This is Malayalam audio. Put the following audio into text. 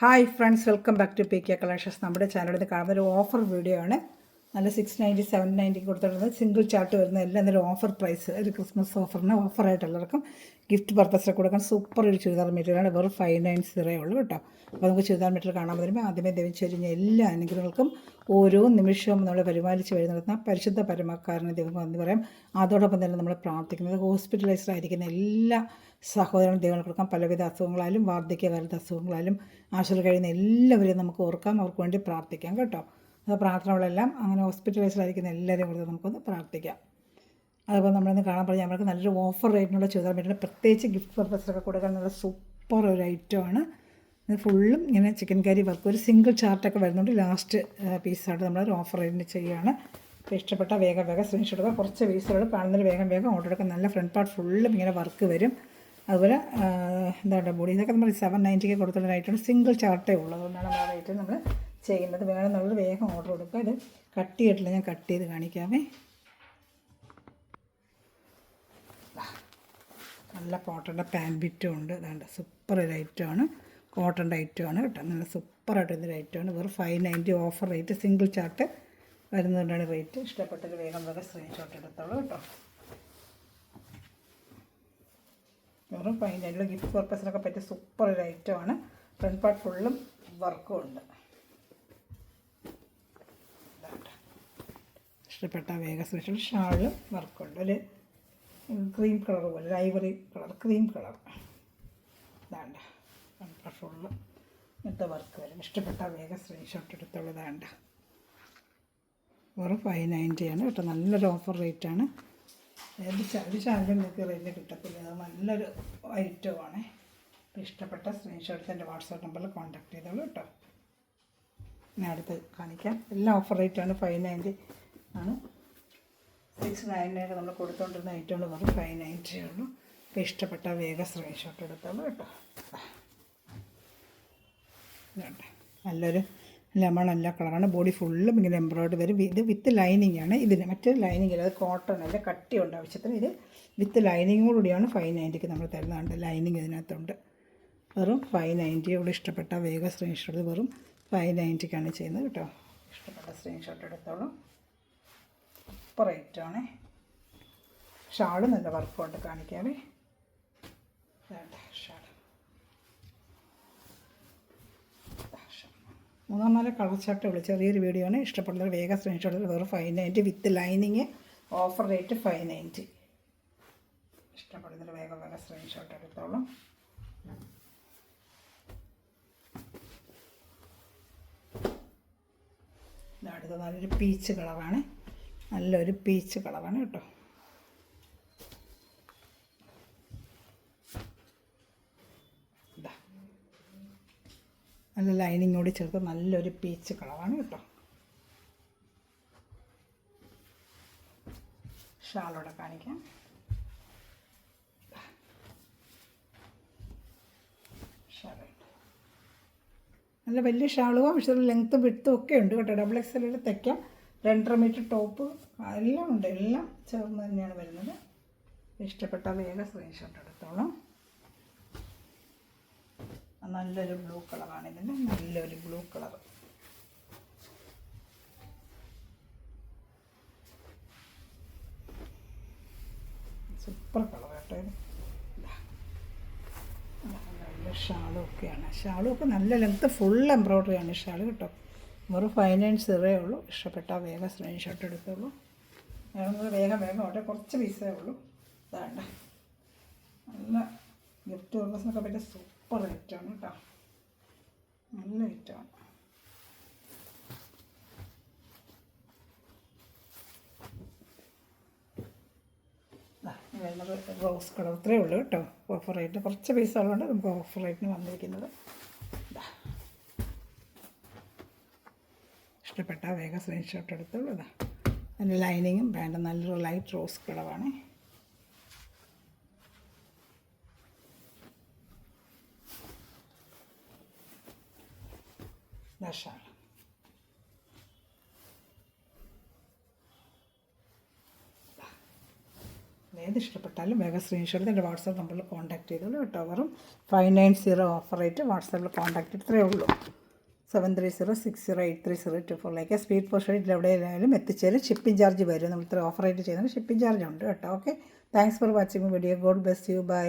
Hi friends, welcome back to P K collections. നമ്മുടെ ചാനലിൽ കാണുന്ന ഒരു ഓഫർ വീഡിയോ ആണ്. നല്ല 690 790 കൊടുത്തിട്ടുള്ളത് സിംഗിൾ ചാർട്ട് വരുന്ന എല്ലാം നല്ല ഓഫർ പ്രൈസ്. ഒരു ക്രിസ്മസ് ഓഫറിന് ഓഫറായിട്ട് എല്ലാവർക്കും ഗിഫ്റ്റ് പർപ്പസിൽ കൊടുക്കാൻ സൂപ്പർ ഒരു ചുരിദാർ മെറ്റീരിയലാണ്. വെറും 590 ഉള്ളൂ കേട്ടോ. അപ്പോൾ നമുക്ക് ചുരിദാർ മെറ്റീരിയൽ കാണാൻ വരുമ്പോൾ ആദ്യമേ ദൈവം എല്ലാ അനുഗ്രഹങ്ങൾക്കും ഓരോ നിമിഷവും നമ്മൾ പരിപാലിച്ച് വരുന്ന പരിശുദ്ധ പരമക്കാരനെ ദൈവം നന്ദി പറയാം. അതോടൊപ്പം തന്നെ നമ്മൾ പ്രാർത്ഥിക്കുന്നത് ഹോസ്പിറ്റലൈസ്ഡ് ആയിരിക്കുന്ന എല്ലാ സഹോദരൻ ദൈവങ്ങൾ കൊടുക്കാം. പലവിധ അസുഖങ്ങളാലും വാർദ്ധക്യകാലത്തെ അസുഖങ്ങളാലും ആശുപത്രി കഴിയുന്ന എല്ലാവരെയും നമുക്ക് ഓർക്കാം, അവർക്ക് വേണ്ടി പ്രാർത്ഥിക്കാം കേട്ടോ. അത് പ്രാർത്ഥനകളെല്ലാം അങ്ങനെ ഹോസ്പിറ്റലൈസ്ഡ് ആയിരിക്കുന്ന എല്ലാവരെയും കൊടുത്ത് നമുക്കൊന്ന് പ്രാർത്ഥിക്കാം. അതുപോലെ നമ്മളിന്ന് കാണാൻ പറഞ്ഞാൽ നമ്മൾക്ക് നല്ലൊരു ഓഫർ റേറ്റിനുള്ള ചെയ്താൽ പറ്റുന്ന പ്രത്യേകിച്ച് ഗിഫ്റ്റ് പർപ്പസിലൊക്കെ കൊടുക്കാൻ നല്ല സൂപ്പർ ഒരു ഐറ്റമാണ്. ഇത് ഫുള്ളും ഇങ്ങനെ ചിക്കൻ കറി വർക്ക് ഒരു സിംഗിൾ ചാർട്ടൊക്കെ വരുന്നുണ്ട്. ലാസ്റ്റ് പീസായിട്ട് നമ്മളൊരു ഓഫർ റേറ്റിന് ചെയ്യുകയാണ്. അപ്പോൾ ഇഷ്ടപ്പെട്ട വേഗം സ്ക്രീൻഷോട്ട് എടുക്കുക. കുറച്ച് പീസുകൾ കാണുന്നതിൽ വേഗം ഓർഡർ എടുക്കുക. നല്ല ഫ്രണ്ട് പാർട്ട് ഫുള്ളും ഇങ്ങനെ വർക്ക് വരും. അതുപോലെ എന്താണ് ബോഡി ഇതൊക്കെ നമ്മൾ 790 കൊടുത്തുള്ളതായിട്ടാണ്. സിംഗിൾ ചാർട്ടേ ഉള്ളൂ, അതുകൊണ്ടാണ് നമ്മൾ റേറ്റ് നമ്മൾ ചെയ്യുന്നത്. വേണമെന്നുള്ളത് വേഗം ഓർഡർ കൊടുക്കുക. ഇത് കട്ട് ചെയ്തിട്ടില്ല, ഞാൻ കട്ട് ചെയ്ത് കാണിക്കാമേ. നല്ല കോട്ടൻ്റെ പാൻ ബിറ്റും ഉണ്ട്. അതാണ്ട് സൂപ്പർ ഒരു ഐറ്റമാണ്, കോട്ടൻ്റെ ഐറ്റമാണ് കേട്ടോ. നല്ല സൂപ്പറായിട്ടൊരു ഐറ്റമാണ്. വെറും 590 ഓഫർ റേറ്റ്. സിംഗിൾ ചാർട്ട് വരുന്നതുകൊണ്ടാണ് റേറ്റ്. ഇഷ്ടപ്പെട്ടൊരു വേഗം സ്ക്രീൻഷോട്ട് എടുത്തോളൂ കേട്ടോ. വെറും 590 ഗിഫ്റ്റ് പർപ്പസിനൊക്കെ പറ്റിയ സൂപ്പർ ഒരു ഐറ്റമാണ്. ഫ്രണ്ട് പാർട്ട് ഫുള്ളും വർക്കും ഉണ്ട്. ഇഷ്ടപ്പെട്ട വേഗം സ്പെഷ്യൽ ഷാളും വർക്കുണ്ട്. ഒരു ക്രീം കളർ പോലെ, ഒരു ഐവറി കളർ, ക്രീം കളർ. ഇതാണ്ട ഫ്രണ്ട് പാർട്ട് ഫുള്ളും ഇങ്ങനത്തെ വർക്ക് വരും. ഇഷ്ടപ്പെട്ട വേഗം സ്ക്രീൻഷോട്ട് എടുത്തുള്ളതാണ്ട. വെറും 590 ആണ് കേട്ടോ. നല്ലൊരു ഓഫർ റേറ്റാണ്. ഒരു ചാനലും നിങ്ങൾക്ക് റേറ്റിന് കിട്ടത്തില്ല. അത് നല്ലൊരു ഐറ്റമാണ്. അപ്പോൾ ഇഷ്ടപ്പെട്ട സ്ക്രീൻഷോട്ട്സ് എൻ്റെ വാട്സാപ്പ് നമ്പറിൽ കോൺടാക്ട് ചെയ്തോളൂ കേട്ടോ. ഞാൻ അടുത്ത് കാണിക്കാം. എല്ലാം ഓഫർ റേറ്റാണ്. 590 ആണ്. 699 നമ്മൾ കൊടുത്തുകൊണ്ടിരുന്ന ഐറ്റമാണ്. വെറും 590 ഉള്ളൂ. അപ്പോൾ ഇഷ്ടപ്പെട്ട വേഗം സ്ക്രീൻഷോട്ട് എടുത്തോളൂ കേട്ടോ. നല്ലൊരു ലെമൺ എല്ലാ കളറാണ്. ബോഡി ഫുള്ളും ഇങ്ങനെ എംബ്രോയ്ഡറി വരും. ഇത് വിത്ത് ലൈനിങ് ആണ്. ഇതിന് മറ്റൊരു ലൈനിങ് ഇല്ല, അത് കോട്ടൺ അല്ല, കട്ടിയുണ്ട് ആവശ്യത്തിന്. ഇത് വിത്ത് ലൈനിങ്ങോടുകൂടിയാണ് 590 നമ്മൾ തരുന്നതുണ്ട്. ലൈനിങ് ഇതിനകത്തുണ്ട്. വെറും 590 ഇവിടെ ഇഷ്ടപ്പെട്ട വേഗം സ്ക്രീൻഷോട്ട് വെറും 590 ചെയ്യുന്നത് കേട്ടോ. ഇഷ്ടപ്പെട്ട സ്ക്രീൻഷോട്ട് എടുത്തോളൂ. സൂപ്പർ റേറ്റാണ്. ഷാള് നല്ല വർക്കൗട്ട് കാണിക്കാമേ. ഷാൾ 3-4 കളർ ചാർട്ട് ഉള്ളു. ചെറിയൊരു വീഡിയോ ആണ്. ഇഷ്ടപ്പെടുന്നത് വേഗം സ്ക്രീൻഷോട്ട് വെറും 590 വിത്ത് ലൈനിങ്. Offer rate 590. ഇഷ്ടപ്പെടുന്നത് വേഗം സ്ക്രീൻഷോട്ട് എടുത്തോളൂ. അടുത്ത നല്ലൊരു പീച്ച് കളറാണ്. നല്ലൊരു പീച്ച് കളറാണ് കേട്ടോ. നല്ല ലൈനിങ്ങോട് ചേർത്ത് നല്ലൊരു പീച്ച് കളറാണ് കേട്ടോ. ഷാളോടെ കാണിക്കാം. നല്ല വലിയ ഷാളും പക്ഷേ ലെങ്ത്തും വിട്ടും ഒക്കെ ഉണ്ട് കേട്ടോ. ഡബിൾ എക്സലിൽ തയ്ക്കാം. 2.5 മീറ്റർ ടോപ്പ് എല്ലാം ഉണ്ട്. എല്ലാം ചേർന്ന് തന്നെയാണ് വരുന്നത്. ഇഷ്ടപ്പെട്ട വേഗം സ്ക്രീൻഷോട്ട് എടുത്തോളാം. നല്ലൊരു ബ്ലൂ കളറാണ് ഇതിൻ്റെ. നല്ലൊരു ബ്ലൂ കളർ. സൂപ്പർ കളർ കേട്ടോ ഇത്. നല്ല ഷാളും ഒക്കെയാണ്. ഷാളും ഒക്കെ നല്ല ലെങ്ത്ത് ഫുൾ എംബ്രോയ്ഡറിയാണ് ഷാൾ കേട്ടോ. വെറും 590 ഉള്ളൂ. ഇഷ്ടപ്പെട്ട വേഗം സ്ക്രീൻഷോട്ട് എടുത്തോളൂ. വേഗം ഓട്ടെ. കുറച്ച് പീസേ ഉള്ളൂ. ഇതാണ്ട നല്ല ഗിഫ്റ്റ് പർപ്പസിനൊക്കെ പറ്റിയ സൂപ്പർ ഐറ്റമാണ് കേട്ടോ. നല്ല ഐറ്റമാണ്. വരുന്നത് റോസ് കളർ. ഇത്രയേ ഉള്ളൂ കേട്ടോ ഓഫർ റേറ്റ്. കുറച്ച് പൈസ ഉള്ളതുകൊണ്ട് നമുക്ക് ഓഫർ റേറ്റിന് വന്നിരിക്കുന്നത്. ഇഷ്ടപ്പെട്ട വേഗം സ്ക്രീൻഷോട്ട് എടുത്തോളൂ. ഇതാ അതിൻ്റെ ലൈനിങ്ങും വേണ്ട. നല്ലൊരു ലൈറ്റ് റോസ് കളറാണ്. ഷാൾ ഏത് ഇഷ്ടപ്പെട്ടാലും വേഗം സ്ക്രീൻഷോട്ട് എൻ്റെ വാട്സാപ്പ് നമ്പറിൽ കോൺടാക്ട് ചെയ്തോളൂ കേട്ടോ. വെറും 590 ഓഫർ റേറ്റ്. വാട്സാപ്പിൽ കോൺടാക്ട് ഇത്രയേ ഉള്ളൂ. 7306083024 സ്പീഡ് പോസ്റ്റ് റേറ്റിൽ എവിടെയായാലും എത്തിച്ചേരും. ഷിപ്പിംഗ് ചാർജ് വരും. നമ്മൾ ഇത്ര ഓഫർ റേറ്റ് ചെയ്യുന്നത് ഷിപ്പിംഗ് ചാർജ് ഉണ്ട് കേട്ടോ. Okay, thanks for watching video. God bless you. By.